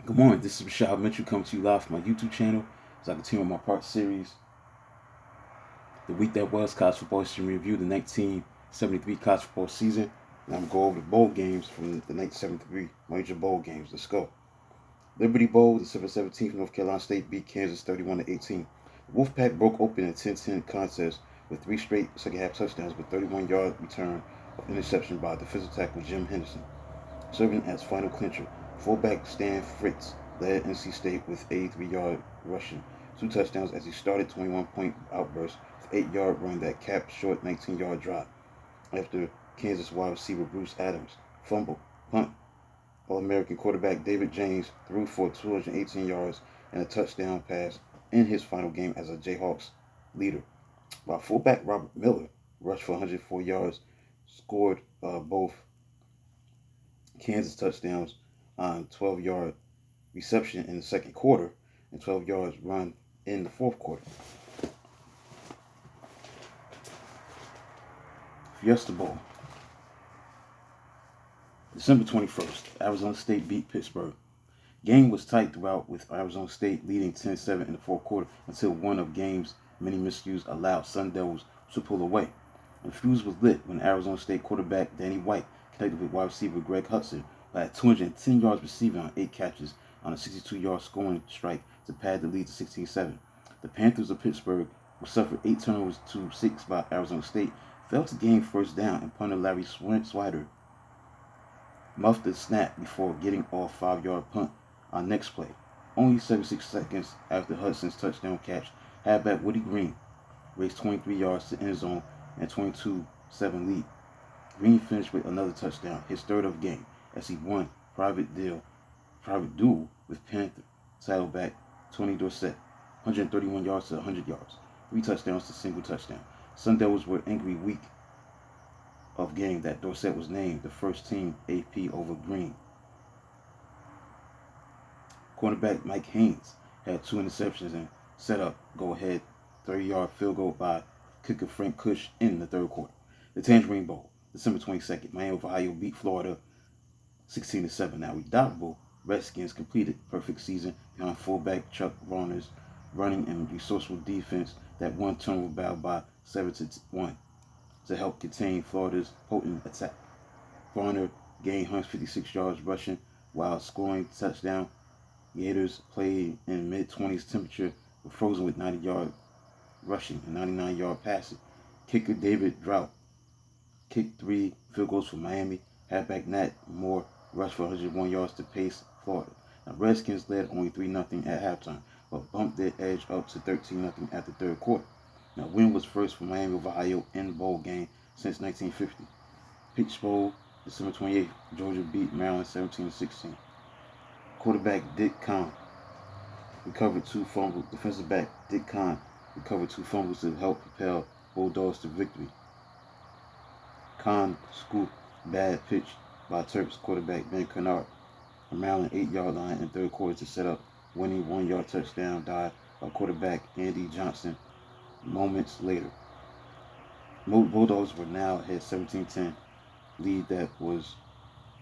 Good morning, this is Rashad Mitchell coming to you live from my YouTube channel as I continue my part series, The Week That Was College Football History Review, the 1973 college football season. And I'm going to go over the bowl games from the 1973 major bowl games. Let's go. Liberty Bowl, December 17th, North Carolina State beat Kansas 31-18. The Wolfpack broke open a 10-10 contest with three straight second half touchdowns with 31-yard return of interception by defensive tackle Jim Henderson. Serving as final clincher, fullback Stan Fritz led NC State with 83-yard rushing, 2 touchdowns as he started 21-point outburst with 8-yard run that capped short 19-yard drive. After Kansas wide receiver Bruce Adams fumbled, punt, All-American quarterback David James threw for 218 yards and a touchdown pass in his final game as a Jayhawks leader, while fullback Robert Miller rushed for 104 yards, scored both Kansas touchdowns on 12-yard reception in the second quarter and 12 yards run in the fourth quarter. Fiesta Bowl, December 21st, Arizona State beat Pittsburgh. Game was tight throughout with Arizona State leading 10-7 in the fourth quarter until one of game's many miscues allowed Sun Devils to pull away. The fuse was lit when Arizona State quarterback Danny White connected with wide receiver Greg Hudson by 210 yards receiving on 8 catches on a 62-yard scoring strike to pad the lead to 16-7. The Panthers of Pittsburgh, who suffered 8 turnovers to 6 by Arizona State, failed to gain first down, and punter Larry Swider muffed the snap before getting off 5-yard punt on next play. Only 76 seconds after Hudson's touchdown catch, halfback Woody Green raced 23 yards to end zone and 22-7 lead. Green finished with another touchdown, his third of the game, as he won private duel with Panther saddleback Tony Dorsett, 131 yards to 100 yards, 3 touchdowns to single touchdown. Sun Devils were angry week of game that Dorsett was named the first team AP over Green. Cornerback Mike Haynes had 2 interceptions and set up go-ahead 30-yard field goal by kicker Frank Kush in the third quarter. The Tangerine Bowl, December 22nd, Miami of Ohio beat Florida 16-7. Now, redoubtable Redskins completed perfect season behind fullback Chuck Varner's running and resourceful defense that won turnover battle by 7-1 to help contain Florida's potent attack. Varner gained 156 yards rushing while scoring touchdown. Gators played in mid-20s temperature, were frozen with 90-yard rushing and 99-yard passing. Kicker David Drought kicked 3 field goals for Miami. Halfback Nat Moore rushed for 101 yards to pace Florida. Now, Redskins led only 3-0 at halftime, but bumped their edge up to 13-0 at the third quarter. Now, win was first for Miami of Ohio in the bowl game since 1950. Peach Bowl, December 28th, Georgia beat Maryland 17-16. Quarterback Dick Kahn recovered 2 fumbles. Defensive back Dick Kahn recovered 2 fumbles to help propel Bulldogs to victory. Kahn scooped bad pitch by Terps quarterback Ben Kennard from Maryland 8-yard line in the third quarter to set up winning 1-yard touchdown dive by quarterback Andy Johnson moments later. Bulldogs were now ahead 17-10, lead that was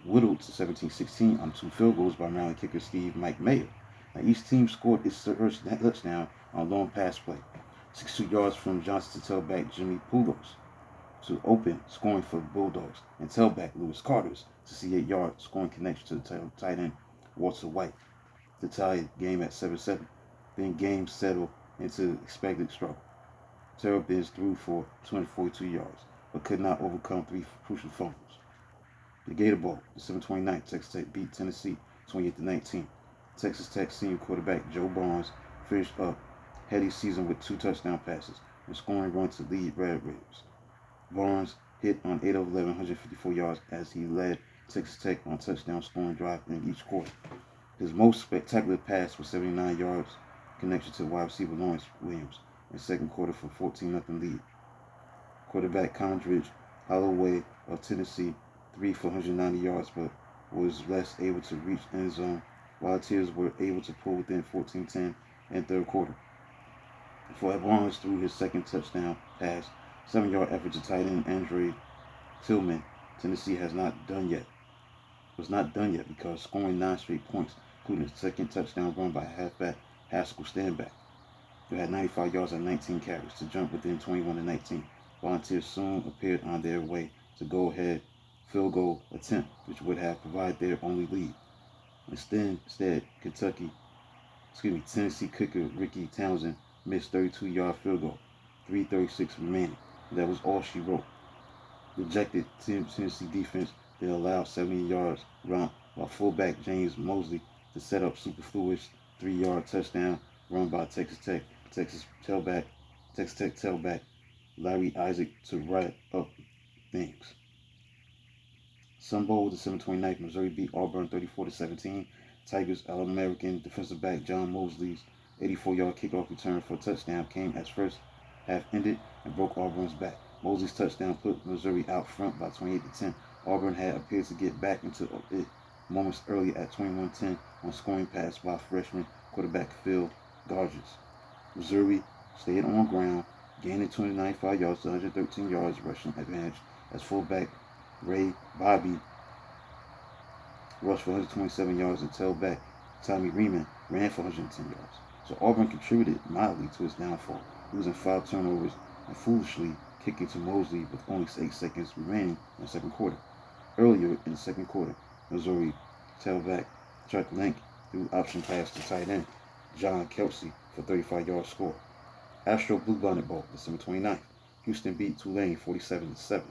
whittled to 17-16 on 2 field goals by Maryland kicker Mike Mayer. Now, each team scored its first touchdown on a long pass play, 62 yards from Johnson to tailback Jimmy Poulos to open scoring for the Bulldogs, and tailback Lewis Carter's 68-yard scoring connection to the tight end Walter White to tie the game at 7-7. Then game settled into expected struggle. Terrapins threw for 242 yards, but could not overcome 3 crucial fumbles. The Gator Bowl, December 29th, Texas Tech beat Tennessee 28-19. Texas Tech senior quarterback Joe Barnes finished up heady season with 2 touchdown passes and scoring run to lead Red Raiders. Barnes hit on 8 of 11, 154 yards as he led Texas Tech on touchdown scoring drive in each quarter. His most spectacular pass was 79 yards connection to wide receiver Lawrence Williams in second quarter for 14-0 lead. Quarterback Condridge Holloway of Tennessee 3 for 190 yards, but was less able to reach end zone. Volunteers were able to pull within 14-10 in third quarter. Before Barnes threw his second touchdown pass, 7-yard effort to tight end Andre Tillman. Tennessee was not done yet because scoring 9 straight points including the second touchdown run by halfback Haskell Stanback, who had 95 yards and 19 carries to jump within 21-19. Volunteers soon appeared on their way to go-ahead field goal attempt, which would have provided their only lead. Instead, Tennessee kicker Ricky Townsend missed 32-yard field goal, 3:36 remaining. That was all she wrote. Rejected Tennessee defense then allowed 70 yards run by fullback James Mosley to set up superfluous 3-yard touchdown run by Texas Tech tailback Larry Isaac to write up things. Sun Bowl, December 29th, Missouri beat Auburn 34-17. Tigers All-American defensive back John Mosley's 84-yard kickoff return for a touchdown came as first half ended and broke Auburn's back. Mosley's touchdown put Missouri out front by 28-10. Auburn had appeared to get back into it moments early at 21-10 on scoring pass by freshman quarterback Phil Garges. Missouri stayed on ground, gaining 295 yards to 113 yards rushing advantage as fullback Ray Bobby rushed for 127 yards and tailback Tommy Riemann ran for 110 yards. So Auburn contributed mildly to his downfall, losing 5 turnovers and foolishly kicking to Mosley with only 8 seconds remaining in the second quarter. Earlier in the second quarter, Missouri tailback Chuck Link threw option pass to tight end John Kelsey for 35-yard score. Astro Bluebonnet Bowl, December 29th. Houston beat Tulane 47-7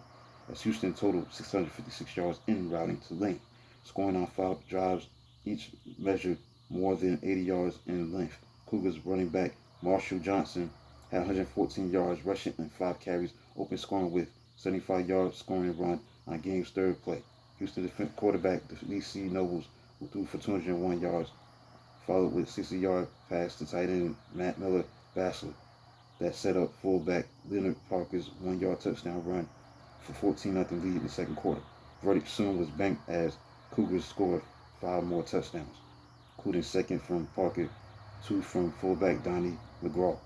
as Houston totaled 656 yards in routing Tulane, scoring on 5 drives, each measured more than 80 yards in length. Cougars running back Marshall Johnson had 114 yards rushing and 5 carries, open scoring with 75-yard scoring run on game's third play. Houston defense quarterback DC Nobles, who threw for 201 yards, followed with a 60-yard pass to tight end Matt Miller Bassler that set up fullback Leonard Parker's 1-yard touchdown run for 14-0 lead in the second quarter. Verdict soon was banked as Cougars scored 5 more touchdowns, including second from Parker, 2 from fullback Donnie McGraw.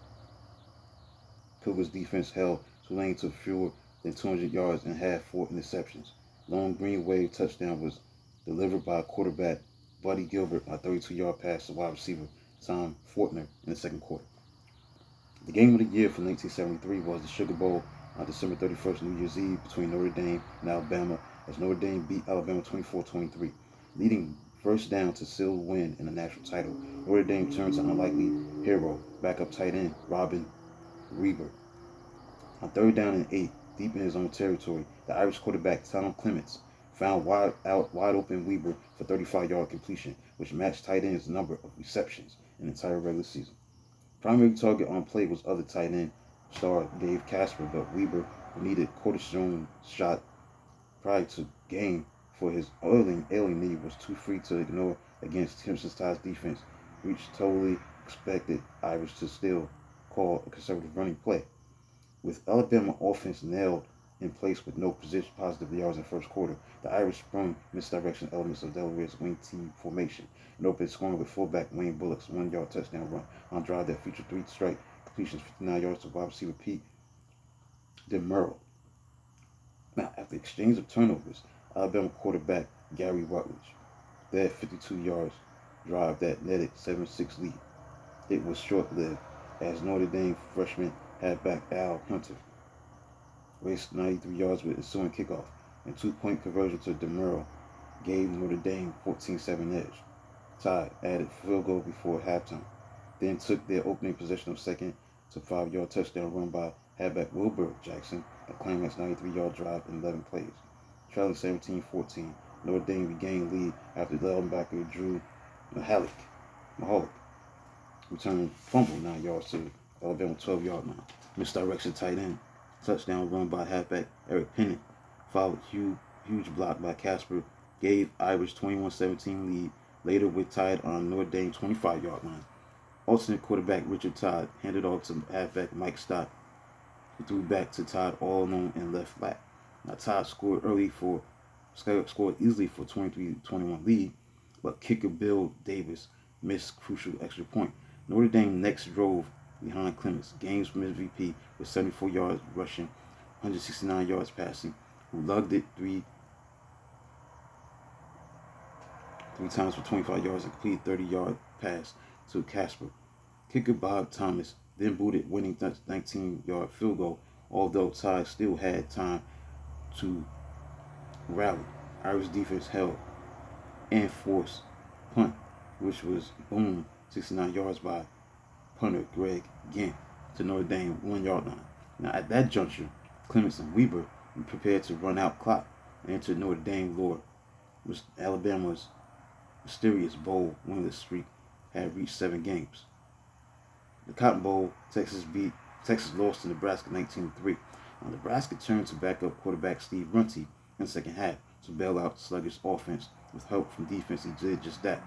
Cougars defense held Tulane to fewer than 200 yards and had 4 interceptions. Long Green Wave touchdown was delivered by quarterback Buddy Gilbert on a 32-yard pass to wide receiver Tom Fortner in the second quarter. The game of the year for 1973 was the Sugar Bowl on December 31st, New Year's Eve, between Notre Dame and Alabama, as Notre Dame beat Alabama 24-23, leading first down to seal the win in the national title. Notre Dame turned to unlikely hero, backup tight end Robin Reber. On 3rd down and 8, deep in his own territory, the Irish quarterback Tom Clements found wide open Weber for 35-yard completion, which matched tight end's number of receptions in the entire regular season. Primary target on play was other tight end star Dave Casper, but Weber, who needed cortisone shot prior to game for his ailing knee, was too free to ignore against Simpson's Tide's defense, which totally expected Irish to still call a conservative running play. With Alabama offense nailed in place with no positive yards in the first quarter, the Irish sprung misdirection elements of Delaware's wing team formation and opened scoring with fullback Wayne Bullock's 1-yard touchdown run on a drive that featured 3 strike completions, 59 yards to wide receiver Pete DeMuro. Now, after exchange of turnovers, Alabama quarterback Gary Rutledge led 52 yards drive that netted 7-6 lead. It was short-lived as Notre Dame freshman halfback Al Hunter raced 93 yards with ensuing kickoff, and 2-point conversion to DeMuro gave Notre Dame 14-7 edge. Tide added field goal before halftime, then took their opening possession of second to 5-yard touchdown run by halfback Wilbur Jackson, a climax 93-yard drive in 11 plays. Trailing 17-14, Notre Dame regained lead after linebacker Drew Mahalik returned fumble 9 yards to Alabama 12-yard line. Misdirection tight end. Touchdown run by halfback Eric Pennant, followed huge block by Casper, gave Irish 21-17 lead, later with Tide on Notre Dame 25-yard line. Alternate quarterback Richard Todd handed off to halfback Mike Stott, who threw back to Todd all alone and left flat. Now Todd scored easily for 23-21 lead, but kicker Bill Davis missed crucial extra point. Notre Dame next drove behind Clements, games from MVP with 74 yards rushing, 169 yards passing, who lugged it 3 times for 25 yards and completed 30-yard pass to Casper. Kicker Bob Thomas then booted winning 19-yard field goal, although Tide still had time to rally. Irish defense held and forced punt, which was boomed 69 yards by punter Greg Ginn to Notre Dame 1-yard line. Now at that juncture, Clements and Weber were prepared to run out clock and enter Notre Dame lore, which Alabama's mysterious bowl winless streak had reached 7 games. The Cotton Bowl, Texas lost to Nebraska 19-3. Now, Nebraska turned to backup quarterback Steve Runte in the second half to bail out the sluggish offense. With help from defense, he did just that.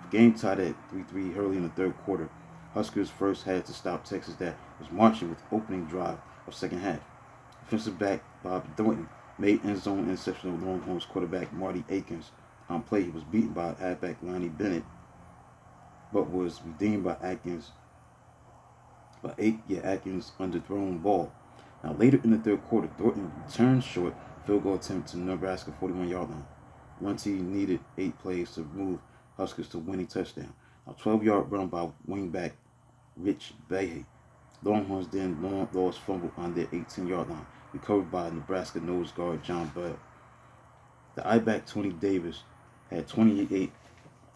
The game tied at 3-3 early in the third quarter. Huskers first had to stop Texas that was marching with the opening drive of second half. Defensive back Bob Thornton made end zone interception of Longhorns quarterback Marty Akins. On play, he was beaten by halfback Lonnie Bennett, but was redeemed by Akins' underthrown ball. Now later in the third quarter, Thornton returned short field goal attempt to Nebraska 41-yard line. Runte needed 8 plays to move Huskers to winning touchdown. A 12-yard run by wingback Rich Behe. Longhorns then lost fumble on their 18-yard line, recovered by Nebraska nose guard John Bell. The I-back Tony Davis had 28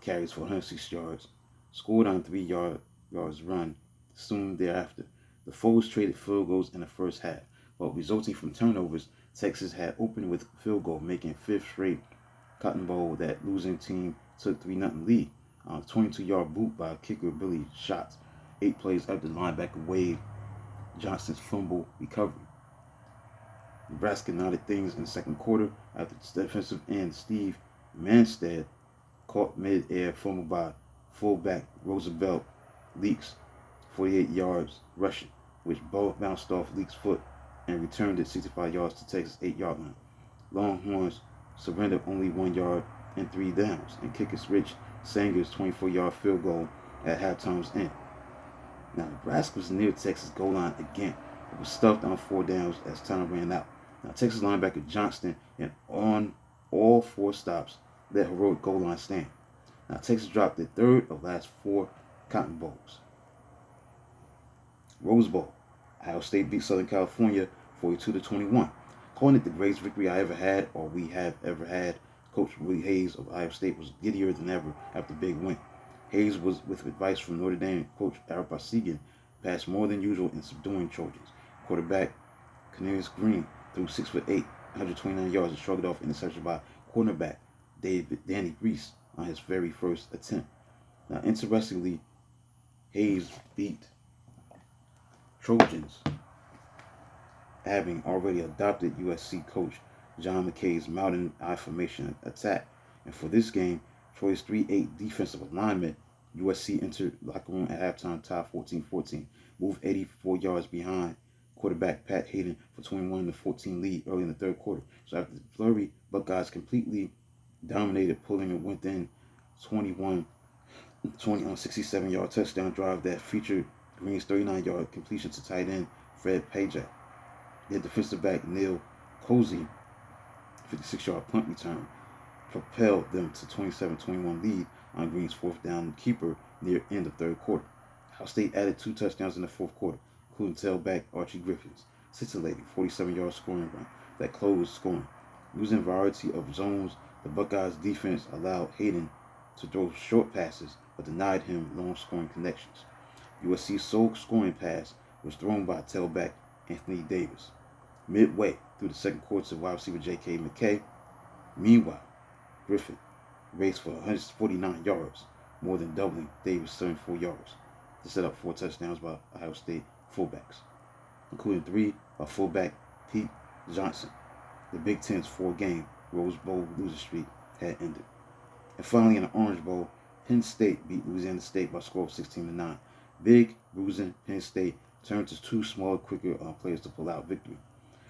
carries for 106 yards, scored on 3-yard run soon thereafter. The foes traded field goals in the first half, but resulting from turnovers, Texas had opened with a field goal, making 5th straight Cotton Bowl that losing team took 3-0 lead on a 22-yard boot by kicker Billy Schatz, 8 plays after linebacker Wade Johnston's fumble recovery. Nebraska knotted things in the second quarter after defensive end Steve Manstead caught mid-air fumble by fullback Roosevelt Leaks, 48 yards rushing, which bounced off Leaks' foot and returned it 65 yards to Texas' 8-yard line. Longhorns surrendered only 1 yard and 3 downs, and kicker Rich Sanger's 24-yard field goal at halftime's end. Now, Nebraska was near Texas' goal line again. It was stuffed on 4 downs as time ran out. Now, Texas linebacker Johnston, and on all 4 stops, let heroic goal line stand. Now, Texas dropped the third of last 4 Cotton Bowls. Rose Bowl. Ohio State beat Southern California 42-21. Calling it the greatest victory I ever had, or we have ever had, Coach Willie Hayes of Ohio State was giddier than ever after the big win. Hayes was with advice from Notre Dame coach Ara Parseghian, passed more than usual in subduing Trojans. Quarterback Cornelius Green threw 6'8", 129 yards and shrugged off interception by cornerback Danny Reese on his very first attempt. Now, interestingly, Hayes beat Trojans, having already adopted USC coach John McKay's mountain I formation attack. And for this game, Troy's 3-8 defensive alignment, USC entered locker room at halftime tied 14-14, moved 84 yards behind quarterback Pat Hayden for 21-14 lead early in the third quarter. So after the flurry, Buckeyes completely dominated, pulling it within 21-20 on a 67-yard touchdown drive that featured Green's 39-yard completion to tight end Fred Pajak. Their defensive back Neil Cozy, 56-yard punt return, propelled them to 27-21 lead on Green's 4th down keeper near end of third quarter. Ohio State added 2 touchdowns in the fourth quarter, including tailback Archie Griffith's scintillating 47-yard scoring run that closed scoring. Using a variety of zones, the Buckeyes defense allowed Hayden to throw short passes but denied him long scoring connections. USC's sole scoring pass was thrown by tailback Anthony Davis midway through the second quarter to wide receiver J.K. McKay. Meanwhile, Griffith raced for 149 yards, more than doubling Davis' 74 yards, to set up 4 touchdowns by Ohio State fullbacks, including 3 by fullback Pete Johnson. The Big Ten's 4-game Rose Bowl losing streak had ended. And finally, in the Orange Bowl, Penn State beat Louisiana State by a score of 16-9. Big, bruising Penn State turned to 2 smaller, quicker players to pull out victory.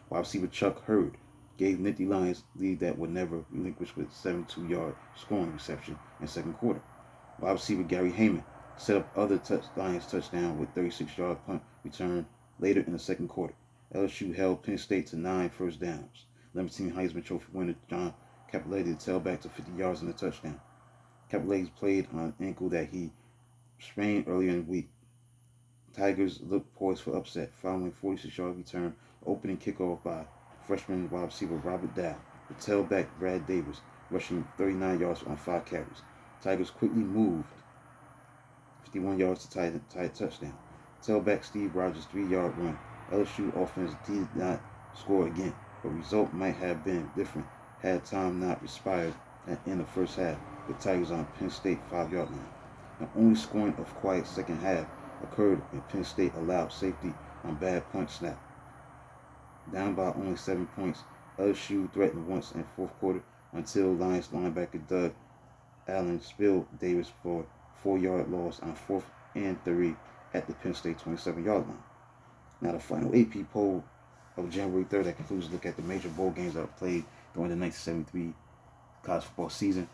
Wide receiver Chuck Hurd gave Nittany Lions lead that would never relinquish with 72-yard scoring reception in the second quarter. Wide receiver Gary Heyman set up other Lions touchdown with 36-yard punt return later in the second quarter. LSU held Penn State to 9 first downs, limiting Heisman Trophy winner John Cappelletti to tailback to 50 yards in the touchdown. Capelletti played on an ankle that he sprained earlier in the week. Tigers looked poised for upset following 46-yard return opening kickoff by freshman wide receiver Robert Dow, with tailback Brad Davis rushing 39 yards on 5 carries. Tigers quickly moved 51 yards to tie a touchdown. Tailback Steve Rogers' 3-yard run. LSU offense did not score again, but result might have been different had time not expired in the first half, with Tigers on Penn State 5-yard line. The only scoring of quiet second half occurred when Penn State allowed safety on bad punt snap. Down by only 7 points, LSU threatened once in the fourth quarter until Lions linebacker Doug Allen spilled Davis for a 4-yard loss on 4th and 3 at the Penn State 27-yard line. Now the final AP poll of January 3rd that concludes a look at the major bowl games that were played during the 1973 college football season.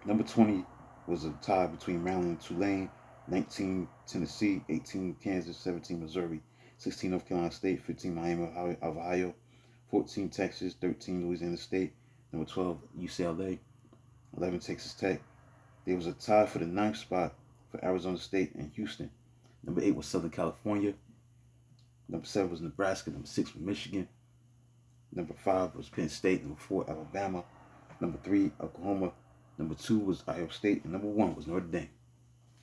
Number 20 was a tie between Maryland and Tulane, 19 Tennessee, 18 Kansas, 17 Missouri, 16 North Carolina State, 15 Miami of Ohio, 14 Texas, 13 Louisiana State, number 12 UCLA, 11 Texas Tech. There was a tie for the 9th spot for Arizona State and Houston. Number 8 was Southern California. Number 7 was Nebraska. Number 6 was Michigan. Number 5 was Penn State. Number 4, Alabama. Number 3, Oklahoma. Number 2 was Iowa State. And number 1 was Notre Dame.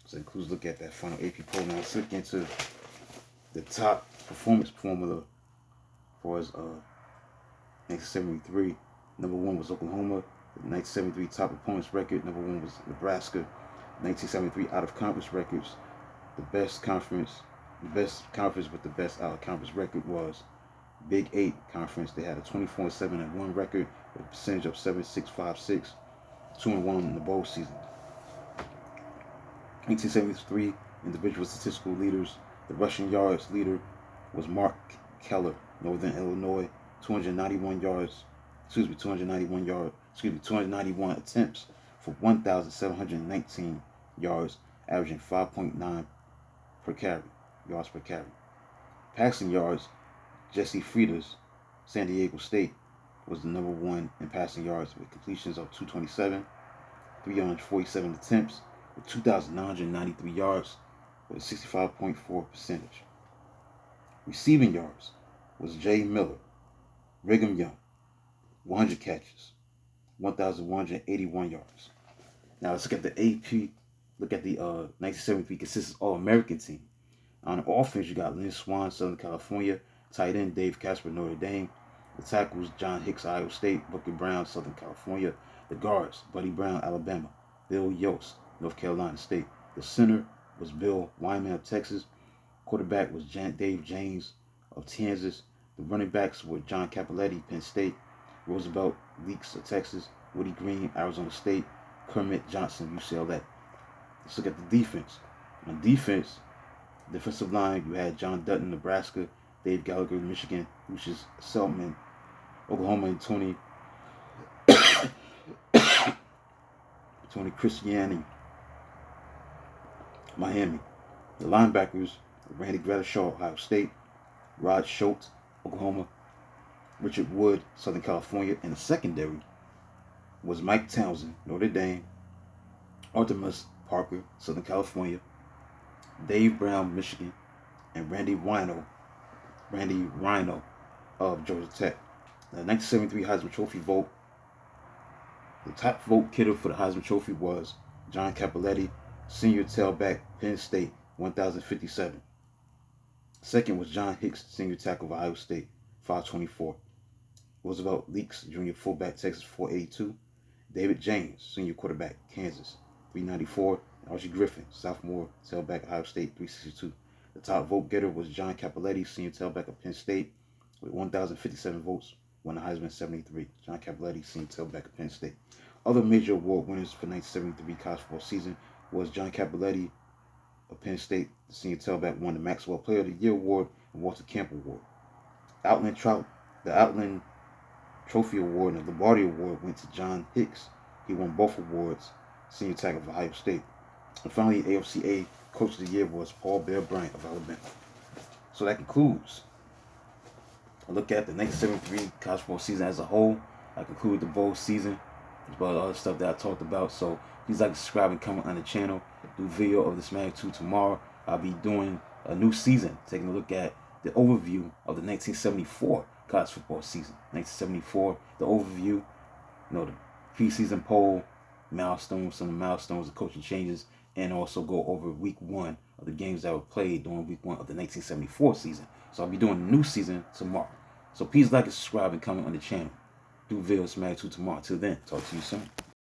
So that includes a look at that final AP poll. Now let's look into the top performance formula for his 1973. Number 1 was Oklahoma. The 1973 top opponents record. Number 1 was Nebraska. 1973 out of conference records. The best conference with the best out of conference record was Big 8 conference. They had a 24-7-1 record with a percentage of 7.656, 2-1 in the bowl season. 1973 individual statistical leaders. The rushing yards leader was Mark Keller, Northern Illinois, 291 attempts for 1,719 yards, averaging 5.9 yards per carry. Passing yards, Jesse Frieders, San Diego State, was the number 1 in passing yards with completions of 227, 347 attempts with 2,993 yards with a 65.4 percentage. Receiving yards was Jay Miller, Brigham Young, 100 catches, 1,181 yards. Now let's look at the AP. Look at the 1973 consistent All-American team. On the offense, you got Lynn Swann, Southern California. Tight end, Dave Casper, Notre Dame. The tackles, John Hicks, Iowa State. Booker Brown, Southern California. The guards, Buddy Brown, Alabama. Bill Yost, North Carolina State. The center was Bill Wyman of Texas. Quarterback was Dave James of Kansas. The running backs were John Capelletti, Penn State. Roosevelt Leaks of Texas. Woody Green, Arizona State. Kermit Johnson, UCLA. Let's look at the defense. On defense, defensive line, you had John Dutton, Nebraska, Dave Gallagher, Michigan, Lucius Selman, Oklahoma, and Tony Christiani, Miami. The linebackers, Randy Gradishaw, Ohio State, Rod Schultz, Oklahoma, Richard Wood, Southern California, and the secondary was Mike Townsend, Notre Dame, Artemus Parker, Southern California, Dave Brown, Michigan, and Randy Rhino of Georgia Tech. The 1973 Heisman Trophy vote. The top vote getter for the Heisman Trophy was John Capelletti, senior tailback, Penn State, 1,057. Second was John Hicks, senior tackle of Iowa State, 524. Roosevelt Leaks, junior fullback, Texas, 482. David James, senior quarterback, Kansas, 394. Archie Griffin, sophomore tailback, Ohio State, 362. The top vote getter was John Capelletti, senior tailback of Penn State, with 1,057 votes, won the Heisman 73. John Capelletti, senior tailback of Penn State. Other major award winners for 1973 college football season was John Capelletti of Penn State, the senior tailback, won the Maxwell Player of the Year Award and Walter Camp Award. The Outland Trophy Award and the Lombardi Award went to John Hicks. He won both awards, senior tackle of Ohio State. And finally, AFCA Coach of the Year was Paul Bear Bryant of Alabama. So that concludes a look at the 1973 college football season as a whole. I conclude the bowl season. about all the stuff that I talked about. So please like, subscribe, and comment on the channel. Do video of this magnitude tomorrow. I'll be doing a new season, taking a look at the overview of the 1974 college football season. 1974, the overview, you know, the preseason poll, milestones, some of the milestones, the coaching changes, and also go over week 1 of the games that were played during week 1 of the 1974 season. So I'll be doing a new season tomorrow. So please like and subscribe and comment on the channel. Do videos magnitude tomorrow. Till then, talk to you soon.